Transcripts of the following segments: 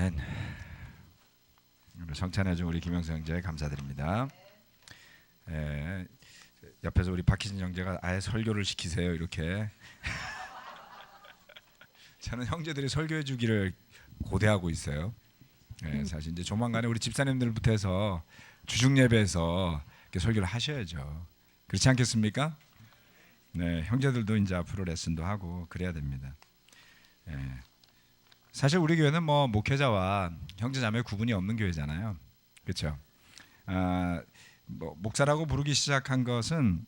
아멘. 성찬해준 우리 김영수 형제 감사드립니다. 옆에서 우리 박희진 형제가 아예 설교를 시키세요 이렇게. 저는 형제들이 설교해 주기를 고대하고 있어요. 사실 이제 조만간에 우리 집사님들부터 해서 주중 예배에서 이렇게 설교를 하셔야죠. 그렇지 않겠습니까? 네, 형제들도 이제 앞으로 레슨도 하고 그래야 됩니다. 사실 우리 교회는 뭐 목회자와 형제자매 구분이 없는 교회잖아요. 그렇죠? 뭐 목사라고 부르기 시작한 것은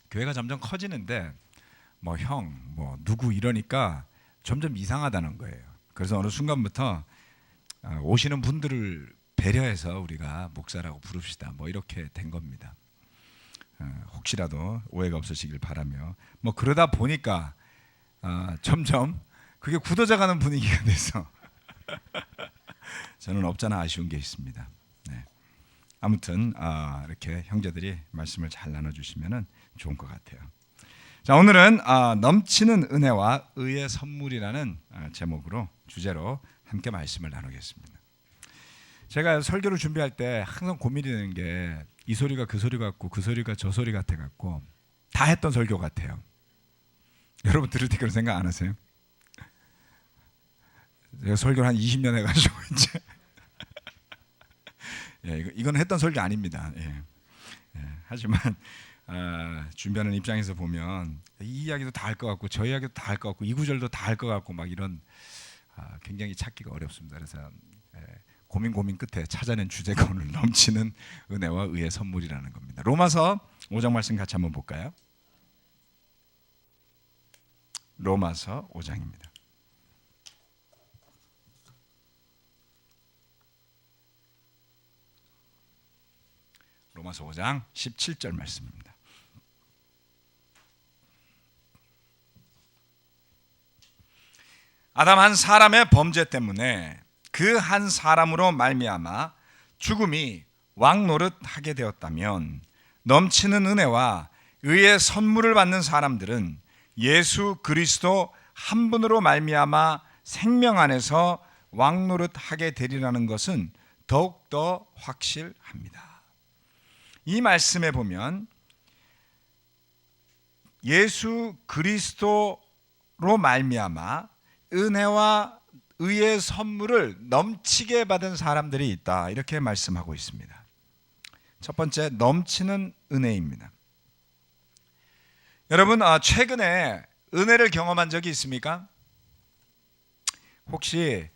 교회가 점점 커지는데 뭐 형, 뭐 누구 이러니까 점점 이상하다는 거예요. 그래서 어느 순간부터 오시는 분들을 배려해서 우리가 목사라고 부릅시다. 뭐 이렇게 된 겁니다. 혹시라도 오해가 없으시길 바라며 뭐 그러다 보니까 점점 그게 굳어져가는 분위기가 돼서 저는 없잖아 아쉬운 게 있습니다. 네. 아무튼 이렇게 형제들이 말씀을 잘 나눠주시면 좋을 것 같아요. 자, 오늘은 넘치는 은혜와 의의 선물이라는 제목으로 주제로 함께 말씀을 나누겠습니다. 제가 설교를 준비할 때 항상 고민이 되는 게 이 소리가 그 소리 같고 그 소리가 저 소리 같아 갖고 다 했던 설교 같아요. 여러분 들을 때 그런 생각 안 하세요? 제가 설교를 한 20년 해가지고 이제 이건 했던 설교 아닙니다. 하지만 준비하는 입장에서 보면 이 이야기도 다 할 것 같고 저 이야기도 다 할 것 같고 이 구절도 다 할 것 같고 막 이런 굉장히 찾기가 어렵습니다. 그래서 고민 끝에 찾아낸 주제가 오늘 넘치는 은혜와 의의 선물이라는 겁니다. 로마서 5장 말씀 같이 한번 볼까요? 로마서 5장입니다. 로마서 5장 17절 말씀입니다. 아담 한 사람의 범죄 때문에 그 한 사람으로 말미암아 죽음이 왕노릇하게 되었다면 넘치는 은혜와 의의 선물을 받는 사람들은 예수 그리스도 한 분으로 말미암아 생명 안에서 왕노릇하게 되리라는 것은 더욱더 확실합니다. 이 말씀에 보면 예수 그리스도로 말미암아 은혜와 의의 선물을 넘치게 받은 사람들이 있다 이렇게 말씀하고 있습니다. 첫 번째 넘치는 은혜입니다. 여러분 최근에 은혜를 경험한 적이 있습니까? 혹시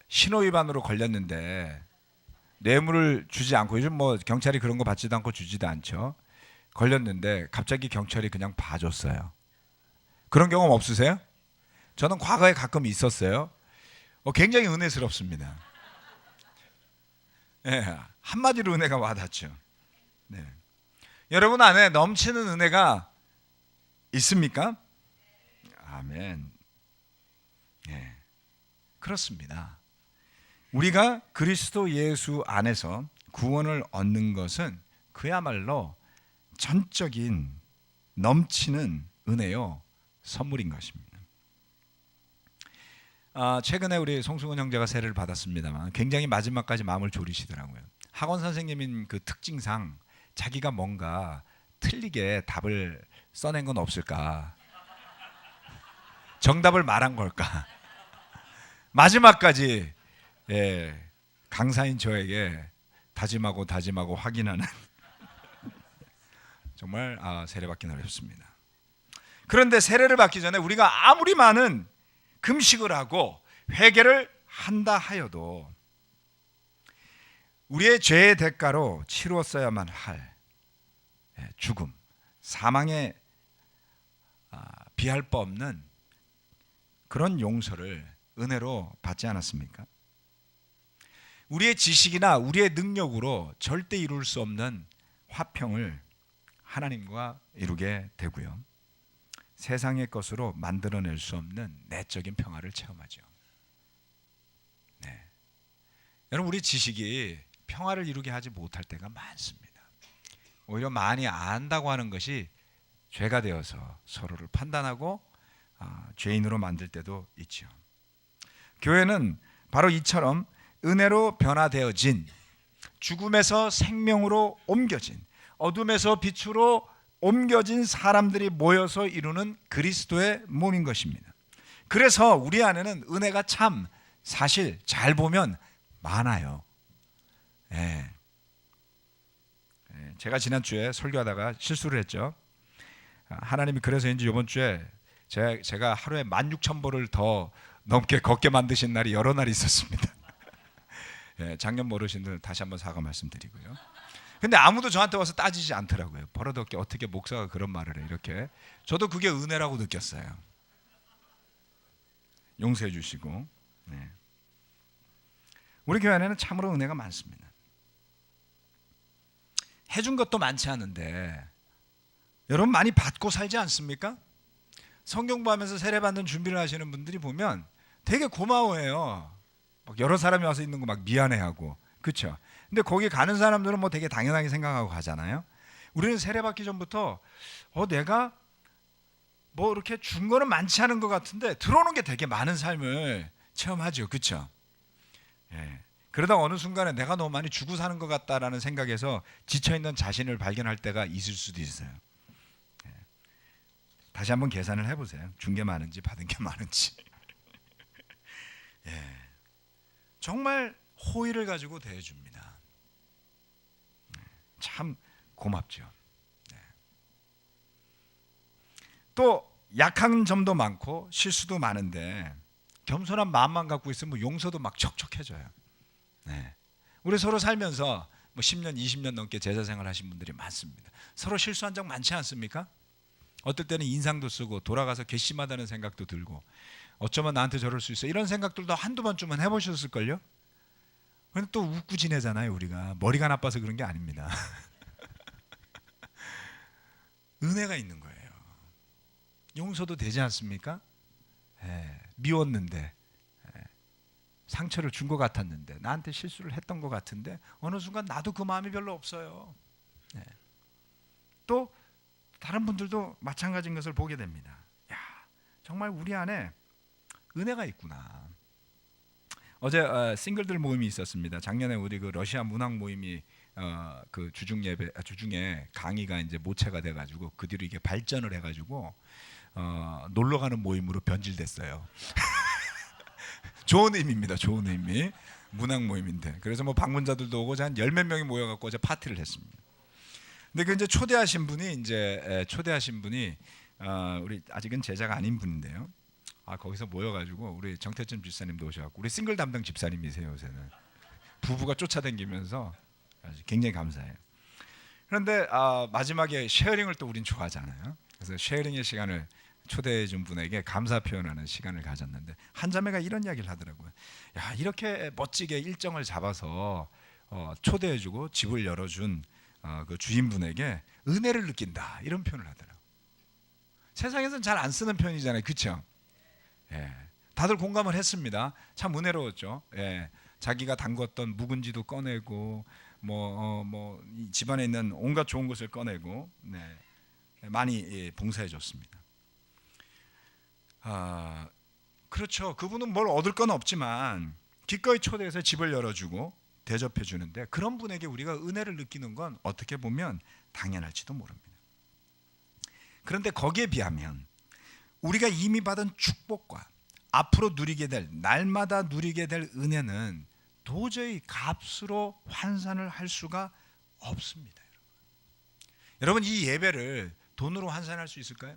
신호위반으로 걸렸는데 뇌물을 주지 않고 요즘 뭐 경찰이 그런 거 받지도 않고 주지도 않죠. 걸렸는데 갑자기 경찰이 그냥 봐줬어요. 그런 경험 없으세요? 저는 과거에 가끔 있었어요. 굉장히 은혜스럽습니다. 한마디로 은혜가 와닿죠. 네. 여러분 안에 넘치는 은혜가 있습니까? 아멘. 네. 그렇습니다. 우리가 그리스도 예수 안에서 구원을 얻는 것은 그야말로 전적인 넘치는 은혜요 선물인 것입니다. 최근에 우리 송승훈 형제가 세례를 받았습니다만 굉장히 마지막까지 마음을 졸이시더라고요. 학원 선생님인 그 특징상 자기가 뭔가 틀리게 답을 써낸 건 없을까? 정답을 말한 걸까? 마지막까지 강사인 저에게 다짐하고 확인하는 정말 세례받기는 어렵습니다. 그런데 세례를 받기 전에 우리가 아무리 많은 금식을 하고 회개를 한다 하여도 우리의 죄의 대가로 치루었어야만 할 죽음, 사망에 비할 바 없는 그런 용서를 은혜로 받지 않았습니까? 우리의 지식이나 우리의 능력으로 절대 이룰 수 없는 화평을 하나님과 이루게 되고요. 세상의 것으로 만들어낼 수 없는 내적인 평화를 체험하죠. 네. 여러분 우리 지식이 평화를 이루게 하지 못할 때가 많습니다. 오히려 많이 안다고 하는 것이 죄가 되어서 서로를 판단하고 죄인으로 만들 때도 있죠. 교회는 바로 이처럼 은혜로 변화되어진, 죽음에서 생명으로 옮겨진, 어둠에서 빛으로 옮겨진 사람들이 모여서 이루는 그리스도의 몸인 것입니다. 그래서 우리 안에는 은혜가 참 사실 잘 보면 많아요. 예. 제가 지난주에 설교하다가 실수를 했죠. 하나님이 그래서인지 이번 주에 제가 하루에 16,000보를 더 넘게 걷게 만드신 날이 여러 날이 있었습니다. 예, 작년 모르신 다시 한번 사과 말씀드리고요. 근데 아무도 저한테 와서 따지지 않더라고요. 버릇없게 어떻게 목사가 그런 말을 해, 이렇게. 저도 그게 은혜라고 느꼈어요. 용서해 주시고. 네. 우리 교회 안에는 참으로 은혜가 많습니다. 해준 것도 많지 않은데 여러분 많이 받고 살지 않습니까? 성경 보면서 세례받는 준비를 하시는 분들이 보면 되게 고마워해요. 막 여러 사람이 와서 있는 거 막 미안해하고, 그렇죠? 근데 거기 가는 사람들은 뭐 되게 당연하게 생각하고 가잖아요. 우리는 세례받기 전부터 내가 뭐 이렇게 준 거는 많지 않은 것 같은데 들어오는 게 되게 많은 삶을 체험하죠, 그렇죠? 예. 그러다 어느 순간에 내가 너무 많이 주고 사는 것 같다라는 생각에서 지쳐있는 자신을 발견할 때가 있을 수도 있어요. 예. 다시 한번 계산을 해보세요. 준 게 많은지 받은 게 많은지. 예. 정말 호의를 가지고 대해줍니다. 참 고맙죠. 예. 또 약한 점도 많고 실수도 많은데 겸손한 마음만 갖고 있으면 용서도 막 척척해져요. 네. 우리 서로 살면서 뭐 10년, 20년 넘게 제자생활 하신 분들이 많습니다. 서로 실수한 적 많지 않습니까? 어떨 때는 인상도 쓰고 돌아가서 괘씸하다는 생각도 들고 어쩌면 나한테 저럴 수 있어, 이런 생각들도 한두 번쯤은 해보셨을걸요? 근데 또 웃고 지내잖아요. 우리가 머리가 나빠서 그런 게 아닙니다. 은혜가 있는 거예요. 용서도 되지 않습니까? 예, 미웠는데, 상처를 준 것 같았는데, 나한테 실수를 했던 것 같은데 어느 순간 나도 그 마음이 별로 없어요. 예. 또 다른 분들도 마찬가지인 것을 보게 됩니다. 야, 정말 우리 안에 은혜가 있구나. 어제 싱글들 모임이 있었습니다. 작년에 우리 그 러시아 문학 모임이 그 주중에 강의가 이제 모체가 돼가지고 그 뒤로 이게 발전을 해가지고 놀러 가는 모임으로 변질됐어요. 좋은 의미입니다. 좋은 의미. 문학 모임인데. 그래서 뭐 방문자들도 오고 한 10몇 명이 모여갖고 어제 파티를 했습니다. 근데 그 이제 초대하신 분이 우리 아직은 제자가 아닌 분인데요. 거기서 모여가지고 우리 정태천 집사님도 오셔갖고, 우리 싱글 담당 집사님이세요 요새는. 부부가 쫓아다니면서 굉장히 감사해요. 그런데 마지막에 쉐어링을 또 우린 좋아하잖아요. 그래서 쉐어링의 시간을 초대해 준 분에게 감사 표현하는 시간을 가졌는데 한 자매가 이런 이야기를 하더라고요. 야, 이렇게 멋지게 일정을 잡아서 초대해 주고 집을 열어준 그 주인분에게 은혜를 느낀다, 이런 표현을 하더라고요. 세상에서는 잘 안 쓰는 표현이잖아요, 그렇죠? 예, 다들 공감을 했습니다. 참 은혜로웠죠. 예, 자기가 담궜던 묵은지도 꺼내고 뭐 집안에 있는 온갖 좋은 것을 꺼내고, 네, 많이 봉사해 줬습니다. 그렇죠. 그분은 뭘 얻을 건 없지만 기꺼이 초대해서 집을 열어주고 대접해 주는데, 그런 분에게 우리가 은혜를 느끼는 건 어떻게 보면 당연할지도 모릅니다. 그런데 거기에 비하면 우리가 이미 받은 축복과 앞으로 누리게 될, 날마다 누리게 될 은혜는 도저히 값으로 환산을 할 수가 없습니다. 여러분, 이 예배를 돈으로 환산할 수 있을까요?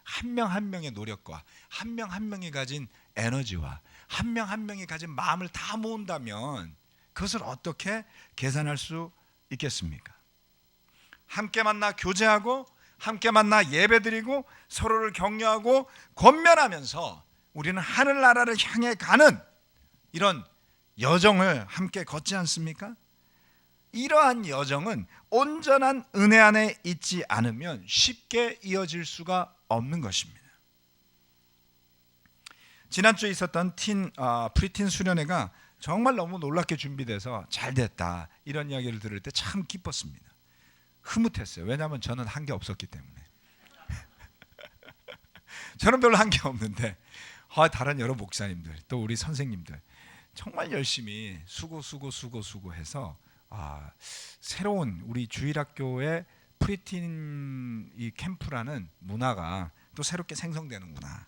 한 명 한 명의 노력과 한 명 한 명이 가진 에너지와 한 명 한 명이 가진 마음을 다 모은다면 그것을 어떻게 계산할 수 있겠습니까? 함께 만나 교제하고 함께 만나 예배드리고 서로를 격려하고 권면하면서 우리는 하늘나라를 향해 가는 이런 여정을 함께 걷지 않습니까? 이러한 여정은 온전한 은혜 안에 있지 않으면 쉽게 이어질 수가 없는 것입니다. 지난주에 있었던 프리틴 수련회가 정말 너무 놀랍게 준비돼서 잘 됐다, 이런 이야기를 들을 때 참 기뻤습니다. 흐뭇했어요. 왜냐하면 저는 한 게 없었기 때문에. 저는 별로 한 게 없는데 다른 여러 목사님들, 또 우리 선생님들, 정말 열심히 수고해서 새로운 우리 주일학교의 프리틴 이 캠프라는 문화가 또 새롭게 생성되는구나.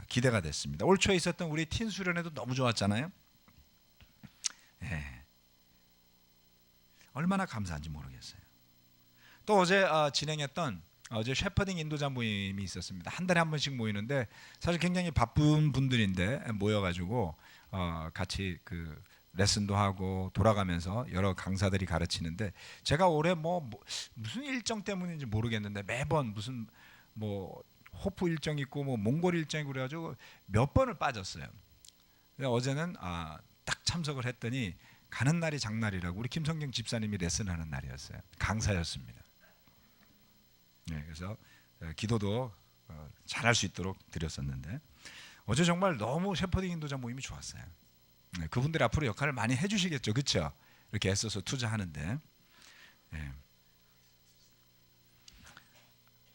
기대가 됐습니다. 올 초에 있었던 우리 틴 수련회도 너무 좋았잖아요. 예. 얼마나 감사한지 모르겠어요. 또 어제 진행했던 어제 셰퍼딩 인도자 모임이 있었습니다. 한 달에 한 번씩 모이는데 사실 굉장히 바쁜 분들인데 모여가지고 같이 그 레슨도 하고 돌아가면서 여러 강사들이 가르치는데 제가 올해 무슨 일정 때문인지 모르겠는데 매번 무슨 호프 일정 있고 몽골 일정이고 그래가지고 몇 번을 빠졌어요. 어제는 딱 참석을 했더니 가는 날이 장날이라고 우리 김성경 집사님이 레슨하는 날이었어요. 강사였습니다. 네, 그래서 기도도 잘할 수 있도록 드렸었는데 어제 정말 너무 셰퍼딩 인도자 모임이 좋았어요. 네, 그분들이 앞으로 역할을 많이 해주시겠죠, 그렇죠? 이렇게 애써서 투자하는데. 네.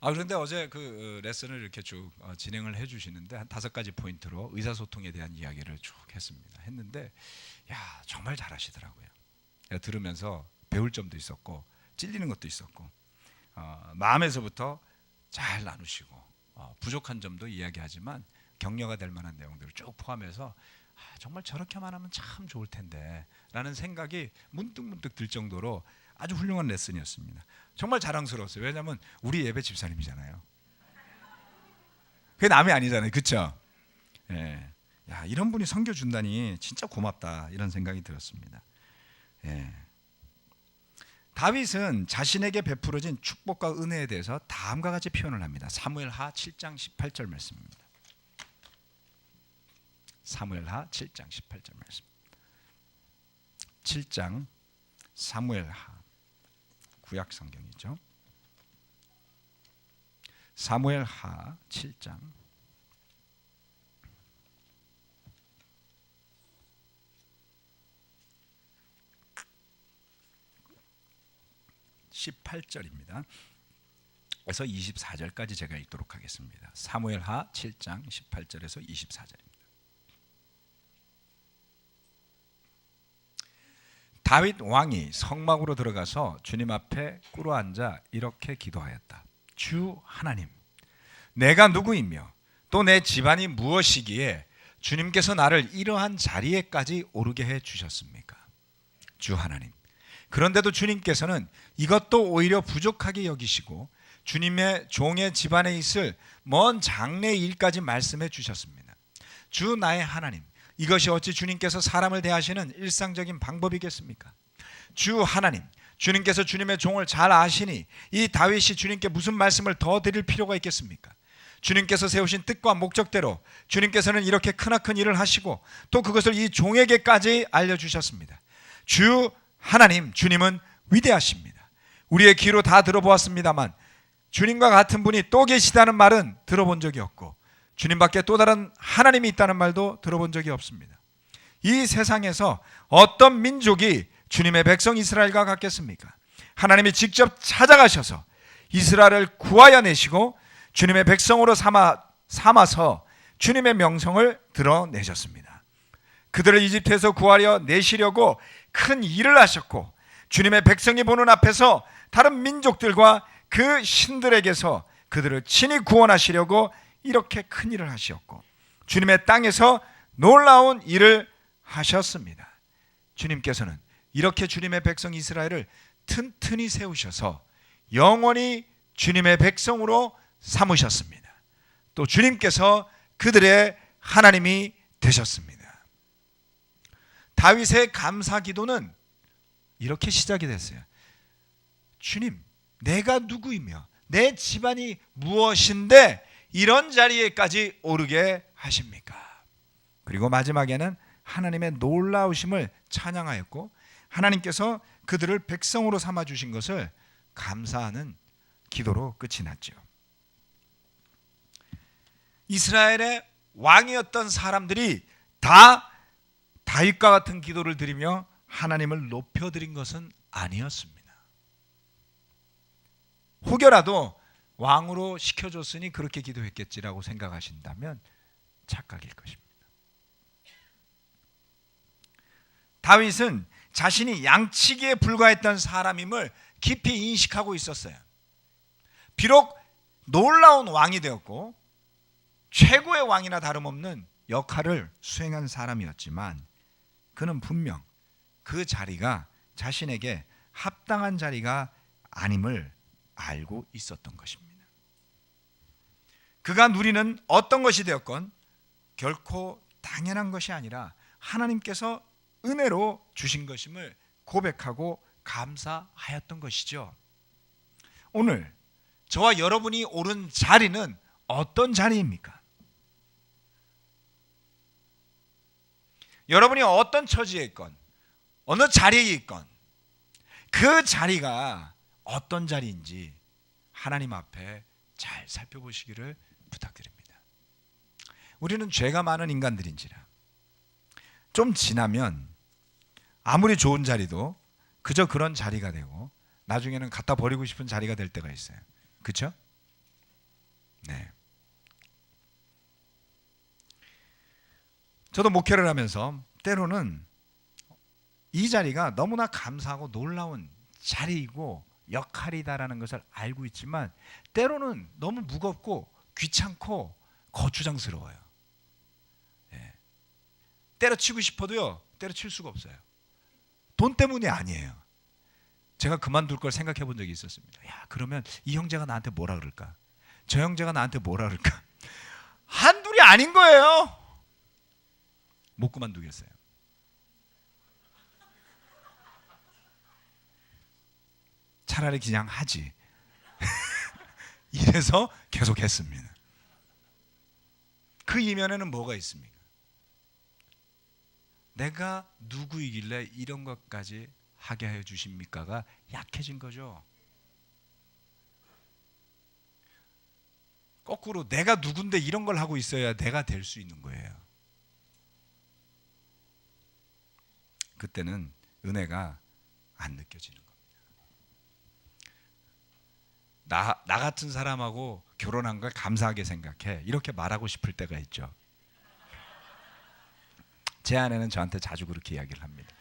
그런데 어제 그 레슨을 이렇게 쭉 진행을 해주시는데 한 5가지 포인트로 의사소통에 대한 이야기를 쭉 했는데 정말 잘하시더라고요. 들으면서 배울 점도 있었고 찔리는 것도 있었고 마음에서부터 잘 나누시고 부족한 점도 이야기하지만 격려가 될 만한 내용들을 쭉 포함해서 정말 저렇게만 하면 참 좋을 텐데 라는 생각이 문득 들 정도로 아주 훌륭한 레슨이었습니다. 정말 자랑스러웠어요. 왜냐하면 우리 예배 집사님이잖아요. 그게 남이 아니잖아요, 그렇죠? 예. 이런 분이 선교 준다니 진짜 고맙다 이런 생각이 들었습니다. 예. 다윗은 자신에게 베풀어진 축복과 은혜에 대해서 다음과 같이 표현을 합니다. 사무엘하 7장 18절 말씀입니다. 사무엘하 7장 18절 말씀. 7장 사무엘하 구약 성경이죠. 사무엘하 7장 18절입니다. 그래서 24절까지 제가 읽도록 하겠습니다. 사무엘하 7장 18절에서 24절입니다. 다윗 왕이 성막으로 들어가서 주님 앞에 꿇어앉아 이렇게 기도하였다. 주 하나님, 내가 누구이며 또 내 집안이 무엇이기에 주님께서 나를 이러한 자리에까지 오르게 해 주셨습니까? 주 하나님, 그런데도 주님께서는 이것도 오히려 부족하게 여기시고 주님의 종의 집안에 있을 먼 장래의 일까지 말씀해 주셨습니다. 주 나의 하나님, 이것이 어찌 주님께서 사람을 대하시는 일상적인 방법이겠습니까? 주 하나님, 주님께서 주님의 종을 잘 아시니 이 다윗이 주님께 무슨 말씀을 더 드릴 필요가 있겠습니까? 주님께서 세우신 뜻과 목적대로 주님께서는 이렇게 크나큰 일을 하시고 또 그것을 이 종에게까지 알려주셨습니다. 주 하나님, 주님은 위대하십니다. 우리의 귀로 다 들어보았습니다만 주님과 같은 분이 또 계시다는 말은 들어본 적이 없고 주님밖에 또 다른 하나님이 있다는 말도 들어본 적이 없습니다. 이 세상에서 어떤 민족이 주님의 백성 이스라엘과 같겠습니까? 하나님이 직접 찾아가셔서 이스라엘을 구하여 내시고 주님의 백성으로 삼아서 주님의 명성을 드러내셨습니다. 그들을 이집트에서 구하려 내시려고 큰 일을 하셨고 주님의 백성이 보는 앞에서 다른 민족들과 그 신들에게서 그들을 친히 구원하시려고 이렇게 큰 일을 하셨고 주님의 땅에서 놀라운 일을 하셨습니다. 주님께서는 이렇게 주님의 백성 이스라엘을 튼튼히 세우셔서 영원히 주님의 백성으로 삼으셨습니다. 또 주님께서 그들의 하나님이 되셨습니다. 다윗의 감사 기도는 이렇게 시작이 됐어요. 주님, 내가 누구이며 내 집안이 무엇인데 이런 자리에까지 오르게 하십니까? 그리고 마지막에는 하나님의 놀라우심을 찬양하였고 하나님께서 그들을 백성으로 삼아주신 것을 감사하는 기도로 끝이 났죠. 이스라엘의 왕이었던 사람들이 다 다윗과 같은 기도를 드리며 하나님을 높여드린 것은 아니었습니다. 혹여라도 왕으로 시켜줬으니 그렇게 기도했겠지라고 생각하신다면 착각일 것입니다. 다윗은 자신이 양치기에 불과했던 사람임을 깊이 인식하고 있었어요. 비록 놀라운 왕이 되었고 최고의 왕이나 다름없는 역할을 수행한 사람이었지만 그는 분명 그 자리가 자신에게 합당한 자리가 아님을 알고 있었던 것입니다. 그가 누리는 어떤 것이 되었건 결코 당연한 것이 아니라 하나님께서 은혜로 주신 것임을 고백하고 감사하였던 것이죠. 오늘 저와 여러분이 오른 자리는 어떤 자리입니까? 여러분이 어떤 처지에 있건 어느 자리에 있건 그 자리가 어떤 자리인지 하나님 앞에 잘 살펴보시기를 부탁드립니다. 우리는 죄가 많은 인간들인지라 좀 지나면 아무리 좋은 자리도 그저 그런 자리가 되고 나중에는 갖다 버리고 싶은 자리가 될 때가 있어요. 그렇죠? 네. 저도 목회를 하면서 때로는 이 자리가 너무나 감사하고 놀라운 자리이고 역할이다라는 것을 알고 있지만 때로는 너무 무겁고 귀찮고 거추장스러워요. 예. 때려치고 싶어도요 때려칠 수가 없어요. 돈 때문이 아니에요. 제가 그만둘 걸 생각해 본 적이 있었습니다. 야, 그러면 이 형제가 나한테 뭐라 그럴까? 저 형제가 나한테 뭐라 그럴까? 한둘이 아닌 거예요. 못 그만두겠어요. 차라리 그냥 하지. 이래서 계속 했습니다. 그 이면에는 뭐가 있습니까? 내가 누구이길래 이런 것까지 하게 해 주십니까가 약해진 거죠. 거꾸로 내가 누군데 이런 걸 하고 있어야 내가 될 수 있는 거예요. 그때는 은혜가 안 느껴지는 겁니다. 나 같은 사람하고 결혼한 걸 감사하게 생각해. 이렇게 말하고 싶을 때가 있죠. 제 아내는 저한테 자주 그렇게 이야기를 합니다.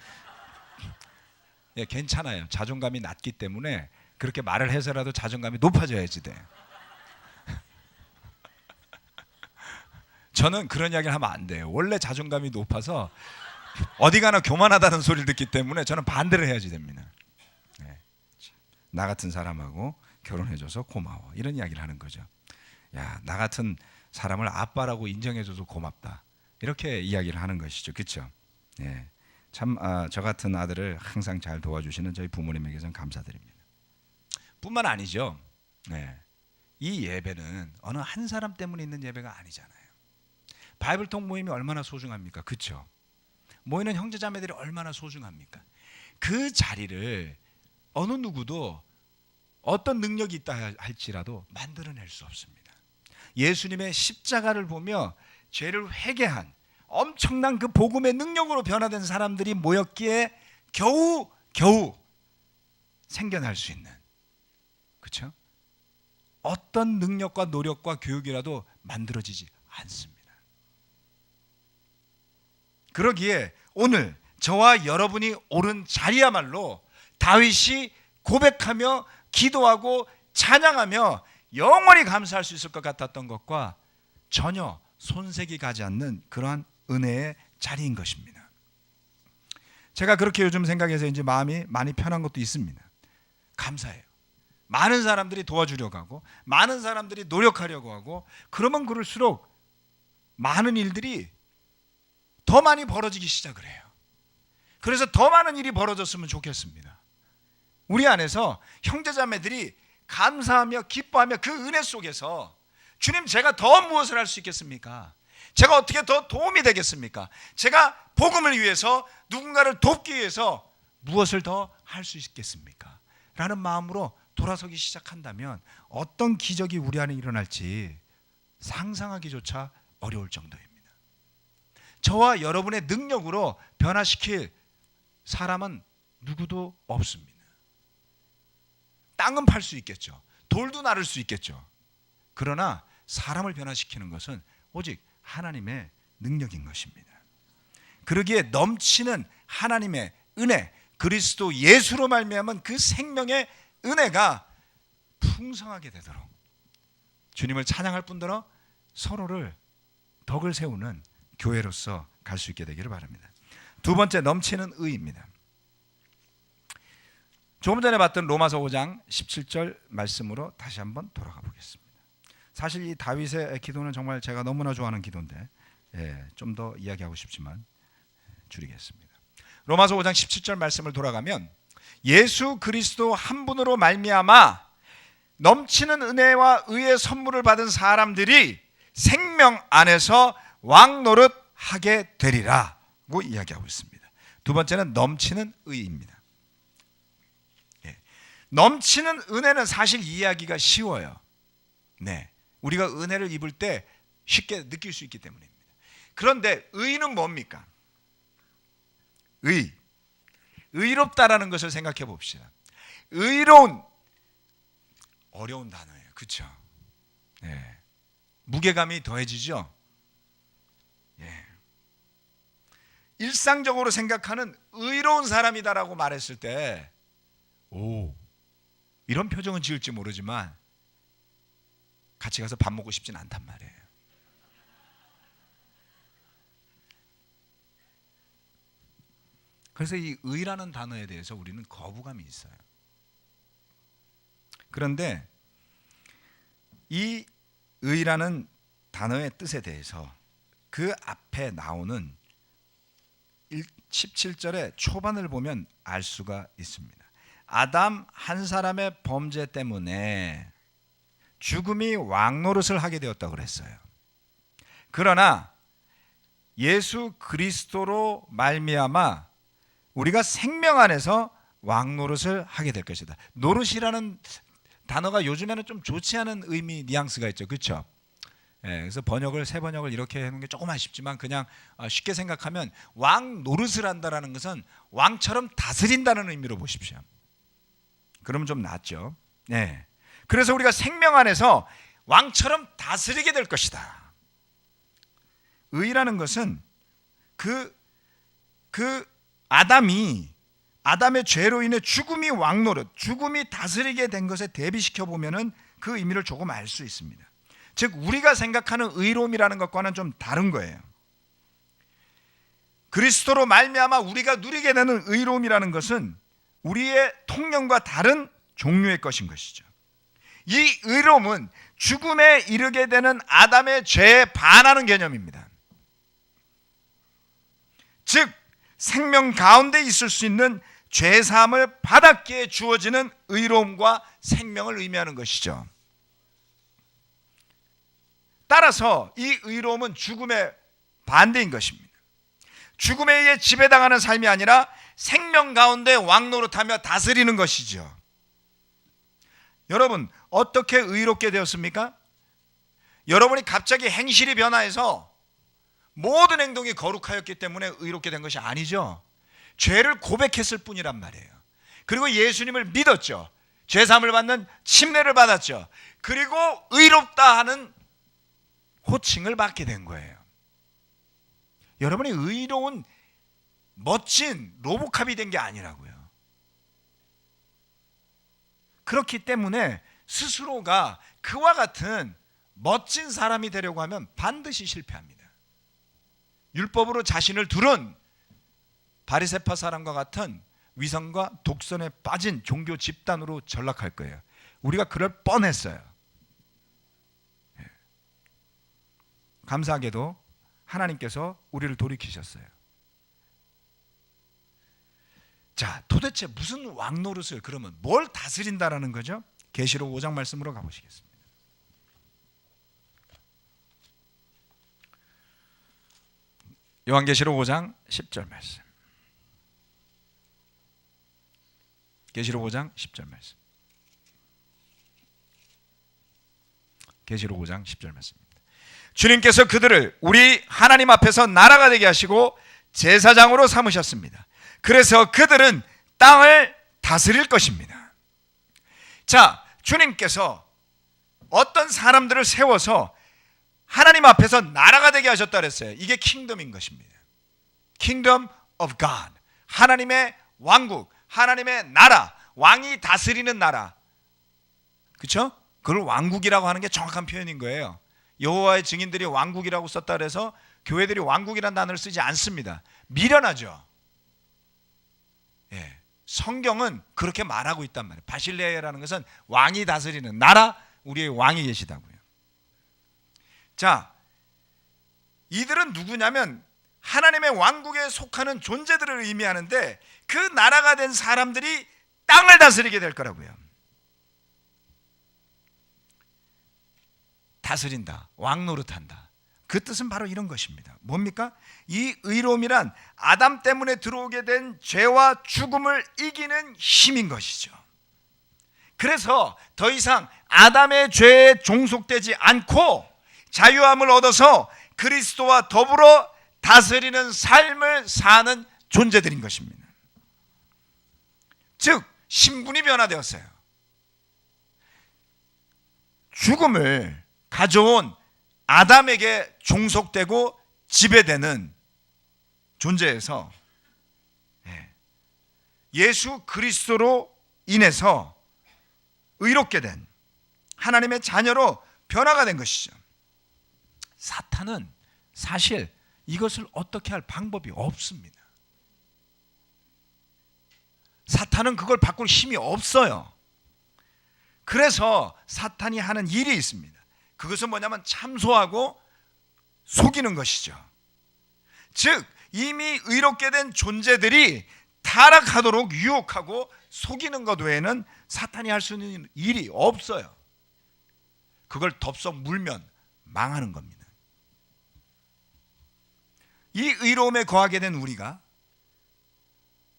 예, 괜찮아요. 자존감이 낮기 때문에 그렇게 말을 해서라도 자존감이 높아져야지 돼. 저는 그런 이야기를 하면 안 돼요. 원래 자존감이 높아서 어디 가나 교만하다는 소리를 듣기 때문에 저는 반대를 해야지 됩니다. 네. 나 같은 사람하고 결혼해줘서 고마워. 이런 이야기를 하는 거죠. 야, 나 같은 사람을 아빠라고 인정해줘서 고맙다. 이렇게 이야기를 하는 것이죠. 그렇죠? 네. 참 저 같은 아들을 항상 잘 도와주시는 저희 부모님에게는 감사드립니다. 뿐만 아니죠. 네. 이 예배는 어느 한 사람 때문에 있는 예배가 아니잖아요. 바이블통 모임이 얼마나 소중합니까? 그렇죠? 모이는 형제자매들이 얼마나 소중합니까? 그 자리를 어느 누구도 어떤 능력이 있다 할지라도 만들어낼 수 없습니다. 예수님의 십자가를 보며 죄를 회개한 엄청난 그 복음의 능력으로 변화된 사람들이 모였기에 겨우 생겨날 수 있는, 그렇죠? 어떤 능력과 노력과 교육이라도 만들어지지 않습니다. 그러기에 오늘 저와 여러분이 오른 자리야말로 다윗이 고백하며 기도하고 찬양하며 영원히 감사할 수 있을 것 같았던 것과 전혀 손색이 가지 않는 그러한 은혜의 자리인 것입니다. 제가 그렇게 요즘 생각해서 이제 마음이 많이 편한 것도 있습니다. 감사해요. 많은 사람들이 도와주려고 하고 많은 사람들이 노력하려고 하고 그러면 그럴수록 많은 일들이 더 많이 벌어지기 시작을 해요. 그래서 더 많은 일이 벌어졌으면 좋겠습니다. 우리 안에서 형제자매들이 감사하며 기뻐하며 그 은혜 속에서 주님, 제가 더 무엇을 할 수 있겠습니까? 제가 어떻게 더 도움이 되겠습니까? 제가 복음을 위해서 누군가를 돕기 위해서 무엇을 더 할 수 있겠습니까? 라는 마음으로 돌아서기 시작한다면 어떤 기적이 우리 안에 일어날지 상상하기조차 어려울 정도입니다. 저와 여러분의 능력으로 변화시킬 사람은 누구도 없습니다. 땅은 팔 수 있겠죠. 돌도 나를 수 있겠죠. 그러나 사람을 변화시키는 것은 오직 하나님의 능력인 것입니다. 그러기에 넘치는 하나님의 은혜, 그리스도 예수로 말미암은 그 생명의 은혜가 풍성하게 되도록 주님을 찬양할 뿐더러 서로를 덕을 세우는 교회로서 갈 수 있게 되기를 바랍니다. 두 번째, 넘치는 의입니다. 조금 전에 봤던 로마서 5장 17절 말씀으로 다시 한번 돌아가 보겠습니다. 사실 이 다윗의 기도는 정말 제가 너무나 좋아하는 기도인데 좀 더 이야기하고 싶지만 줄이겠습니다. 로마서 5장 17절 말씀을 돌아가면 예수 그리스도 한 분으로 말미암아 넘치는 은혜와 의의 선물을 받은 사람들이 생명 안에서 왕노릇하게 되리라고 이야기하고 있습니다. 두 번째는 넘치는 의입니다. 넘치는 은혜는 사실 이해하기가 쉬워요. 우리가 은혜를 입을 때 쉽게 느낄 수 있기 때문입니다. 그런데 의는 뭡니까? 의롭다라는 것을 생각해 봅시다. 의로운, 어려운 단어예요. 그렇죠? 무게감이 더해지죠. 일상적으로 생각하는 의로운 사람이다라고 말했을 때 이런 표정은 지을지 모르지만 같이 가서 밥 먹고 싶진 않단 말이에요. 그래서 이 의라는 단어에 대해서 우리는 거부감이 있어요. 그런데 이 의라는 단어의 뜻에 대해서 그 앞에 나오는 17절의 초반을 보면 알 수가 있습니다. 아담 한 사람의 범죄 때문에 죽음이 왕노릇을 하게 되었다고 그랬어요. 그러나 예수 그리스도로 말미암아 우리가 생명 안에서 왕노릇을 하게 될 것이다. 노릇이라는 단어가 요즘에는 좀 좋지 않은 의미 뉘앙스가 있죠. 그렇죠? 그래서 새 번역을 이렇게 하는 게 조금 아쉽지만 그냥 쉽게 생각하면 왕 노릇을 한다라는 것은 왕처럼 다스린다는 의미로 보십시오. 그러면 좀 낫죠. 그래서 우리가 생명 안에서 왕처럼 다스리게 될 것이다. 의라는 것은 그 아담의 죄로 인해 죽음이 왕노릇, 죽음이 다스리게 된 것에 대비시켜 보면은 그 의미를 조금 알 수 있습니다. 즉 우리가 생각하는 의로움이라는 것과는 좀 다른 거예요. 그리스도로 말미암아 우리가 누리게 되는 의로움이라는 것은 우리의 통념과 다른 종류의 것인 것이죠. 이 의로움은 죽음에 이르게 되는 아담의 죄에 반하는 개념입니다. 즉 생명 가운데 있을 수 있는 죄사함을 받았기에 주어지는 의로움과 생명을 의미하는 것이죠. 따라서 이 의로움은 죽음의 반대인 것입니다. 죽음에 의해 지배당하는 삶이 아니라 생명 가운데 왕노릇하며 다스리는 것이죠. 여러분 어떻게 의롭게 되었습니까? 여러분이 갑자기 행실이 변화해서 모든 행동이 거룩하였기 때문에 의롭게 된 것이 아니죠. 죄를 고백했을 뿐이란 말이에요. 그리고 예수님을 믿었죠. 죄사함을 받는 침례를 받았죠. 그리고 의롭다 하는 호칭을 받게 된 거예요. 여러분이 의로운 멋진 로보캅이 된 게 아니라고요. 그렇기 때문에 스스로가 그와 같은 멋진 사람이 되려고 하면 반드시 실패합니다. 율법으로 자신을 두른 바리새파 사람과 같은 위선과 독선에 빠진 종교 집단으로 전락할 거예요. 우리가 그럴 뻔했어요. 감사하게도 하나님께서 우리를 돌이키셨어요. 자, 도대체 무슨 왕노릇을 그러면 뭘 다스린다라는 거죠? 계시록 5장 말씀으로 가보시겠습니다. 요한계시록 5장 10절 말씀. 계시록 5장 10절 말씀. 계시록 5장 10절 말씀입니다. 주님께서 그들을 우리 하나님 앞에서 나라가 되게 하시고 제사장으로 삼으셨습니다. 그래서 그들은 땅을 다스릴 것입니다. 자, 주님께서 어떤 사람들을 세워서 하나님 앞에서 나라가 되게 하셨다 그랬어요. 이게 킹덤인 것입니다. Kingdom of God. 하나님의 왕국, 하나님의 나라, 왕이 다스리는 나라. 그렇죠? 그걸 왕국이라고 하는 게 정확한 표현인 거예요. 여호와의 증인들이 왕국이라고 썼다 그래서 교회들이 왕국이라는 단어를 쓰지 않습니다. 미련하죠. 예, 성경은 그렇게 말하고 있단 말이에요. 바실레아라는 것은 왕이 다스리는 나라, 우리의 왕이 계시다고요. 자, 이들은 누구냐면 하나님의 왕국에 속하는 존재들을 의미하는데 그 나라가 된 사람들이 땅을 다스리게 될 거라고요. 다스린다, 왕 노릇한다. 그 뜻은 바로 이런 것입니다. 뭡니까? 이 의로움이란 아담 때문에 들어오게 된 죄와 죽음을 이기는 힘인 것이죠. 그래서 더 이상 아담의 죄에 종속되지 않고 자유함을 얻어서 그리스도와 더불어 다스리는 삶을 사는 존재들인 것입니다. 즉 신분이 변화되었어요. 죽음을 가져온 아담에게 종속되고 지배되는 존재에서 예수 그리스도로 인해서 의롭게 된 하나님의 자녀로 변화가 된 것이죠. 사탄은 사실 이것을 어떻게 할 방법이 없습니다. 사탄은 그걸 바꿀 힘이 없어요. 그래서 사탄이 하는 일이 있습니다. 그것은 뭐냐면 참소하고 속이는 것이죠. 즉 이미 의롭게 된 존재들이 타락하도록 유혹하고 속이는 것 외에는 사탄이 할 수 있는 일이 없어요. 그걸 덥석 물면 망하는 겁니다. 이 의로움에 거하게 된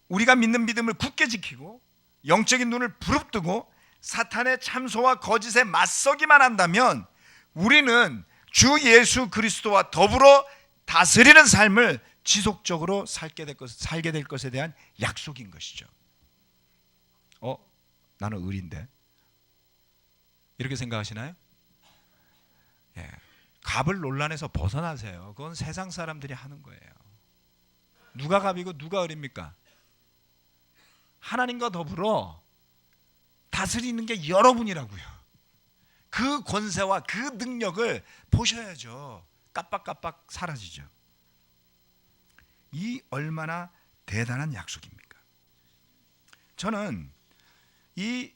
우리가 믿는 믿음을 굳게 지키고 영적인 눈을 부릅뜨고 사탄의 참소와 거짓에 맞서기만 한다면 우리는 주 예수 그리스도와 더불어 다스리는 삶을 지속적으로 살게 될 것에 대한 약속인 것이죠. 나는 의리인데 이렇게 생각하시나요? 예. 갑을 논란에서 벗어나세요. 그건 세상 사람들이 하는 거예요. 누가 갑이고 누가 을입니까? 하나님과 더불어 다스리는 게 여러분이라고요. 그 권세와 그 능력을 보셔야죠. 깜빡깜빡 사라지죠. 이 얼마나 대단한 약속입니까? 저는 이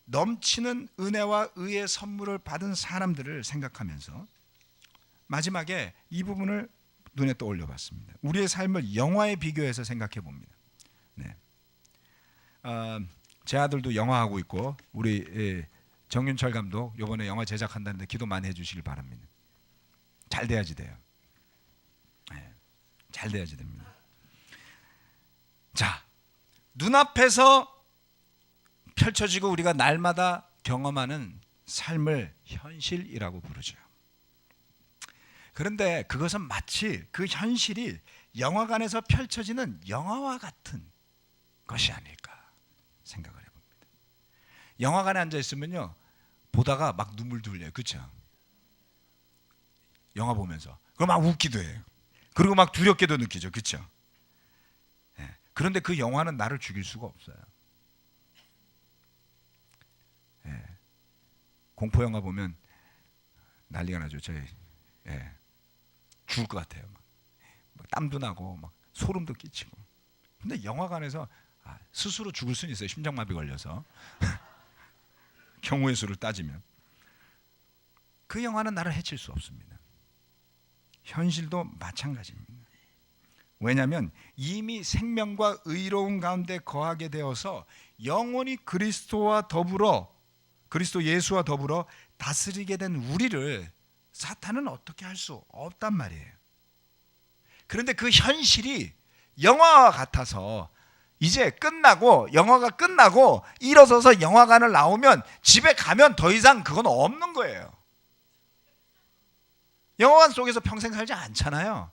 넘치는 은혜와 의의 선물을 받은 사람들을 생각하면서 마지막에 이 부분을 눈에 떠올려 봤습니다. 우리의 삶을 영화에 비교해서 생각해 봅니다. 네. 제 아들도 영화하고 있고 우리 정윤철 감독 이번에 영화 제작한다는데 기도 많이 해주시길 바랍니다. 잘 돼야지 돼요. 네. 잘 돼야지 됩니다. 자, 눈앞에서 펼쳐지고 우리가 날마다 경험하는 삶을 현실이라고 부르죠. 그런데 그것은 마치 그 현실이 영화관에서 펼쳐지는 영화와 같은 것이 아닐까 생각을 해봅니다. 영화관에 앉아 있으면요 보다가 막 눈물도 흘려요. 그렇죠? 영화 보면서 그럼 막 웃기도 해요. 그리고 막 두렵게도 느끼죠. 그렇죠? 네. 그런데 그 영화는 나를 죽일 수가 없어요. 네. 공포 영화 보면 난리가 나죠. 저희 죽을 것 같아요. 막 땀도 나고 막 소름도 끼치고. 근데 영화관에서 스스로 죽을 수는 있어요. 심장마비 걸려서 경우의 수를 따지면 그 영화는 나를 해칠 수 없습니다. 현실도 마찬가지입니다. 왜냐하면 이미 생명과 의로운 가운데 거하게 되어서 영원히 그리스도 예수와 더불어 다스리게 된 우리를 사탄은 어떻게 할 수 없단 말이에요. 그런데 그 현실이 영화와 같아서 이제 영화가 끝나고 일어서서 영화관을 나오면 집에 가면 더 이상 그건 없는 거예요. 영화관 속에서 평생 살지 않잖아요.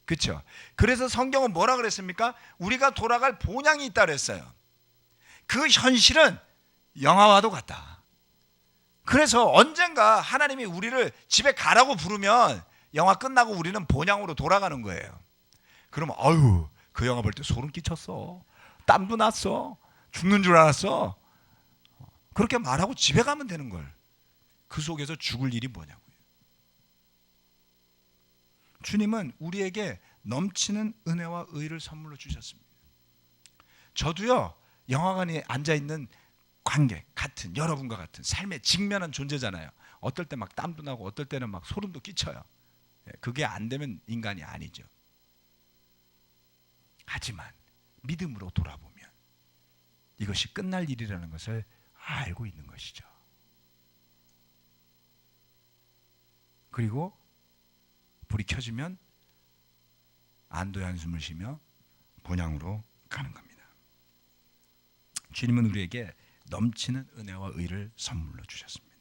그렇죠? 그래서 성경은 뭐라 그랬습니까? 우리가 돌아갈 본향이 있다 그랬어요. 그 현실은 영화와도 같다. 그래서 언젠가 하나님이 우리를 집에 가라고 부르면 영화 끝나고 우리는 본향으로 돌아가는 거예요. 그러면 아유, 그 영화 볼 때 소름 끼쳤어. 땀도 났어. 죽는 줄 알았어. 그렇게 말하고 집에 가면 되는 걸. 그 속에서 죽을 일이 뭐냐고요. 주님은 우리에게 넘치는 은혜와 의를 선물로 주셨습니다. 저도요, 영화관에 앉아있는 관객 같은, 여러분과 같은 삶에 직면한 존재잖아요. 어떨 때 막 땀도 나고 어떨 때는 막 소름도 끼쳐요. 그게 안 되면 인간이 아니죠. 하지만 믿음으로 돌아보면 이것이 끝날 일이라는 것을 알고 있는 것이죠. 그리고 불이 켜지면 안도의 한숨을 쉬며 본향으로 가는 겁니다. 주님은 우리에게 넘치는 은혜와 의를 선물로 주셨습니다.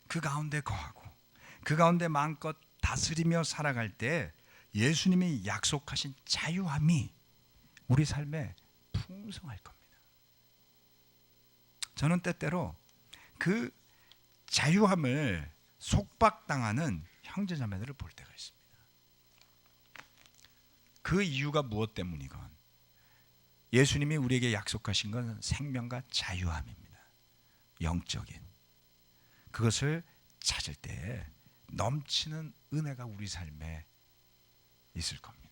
그 가운데 거하고 그 가운데 마음껏 다스리며 살아갈 때 예수님이 약속하신 자유함이 우리 삶에 풍성할 겁니다. 저는 때때로 그 자유함을 속박당하는 형제자매들을 볼 때가 있습니다. 그 이유가 무엇 때문이건 예수님이 우리에게 약속하신 건 생명과 자유함입니다. 영적인 그것을 찾을 때 넘치는 은혜가 우리 삶에 있을 겁니다.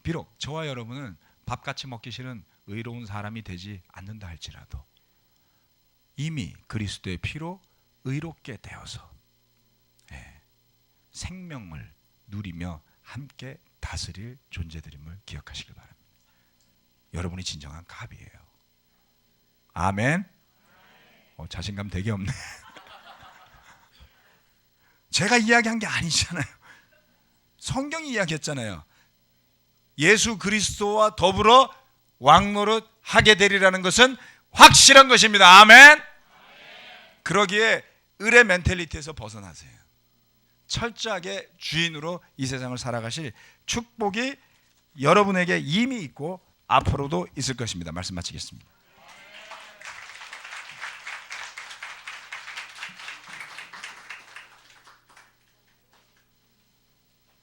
비록 저와 여러분은 밥같이 먹기 싫은 의로운 사람이 되지 않는다 할지라도 이미 그리스도의 피로 의롭게 되어서 생명을 누리며 함께 다스릴 존재들임을 기억하시길 바랍니다. 여러분이 진정한 갑이에요. 아멘. 자신감 되게 없네. 제가 이야기한 게 아니잖아요. 성경이 이야기했잖아요. 예수 그리스도와 더불어 왕노릇 하게 되리라는 것은 확실한 것입니다. 아멘. 그러기에 을의 멘탈리티에서 벗어나세요. 철저하게 주인으로 이 세상을 살아가실 축복이 여러분에게 이미 있고 앞으로도 있을 것입니다. 말씀 마치겠습니다.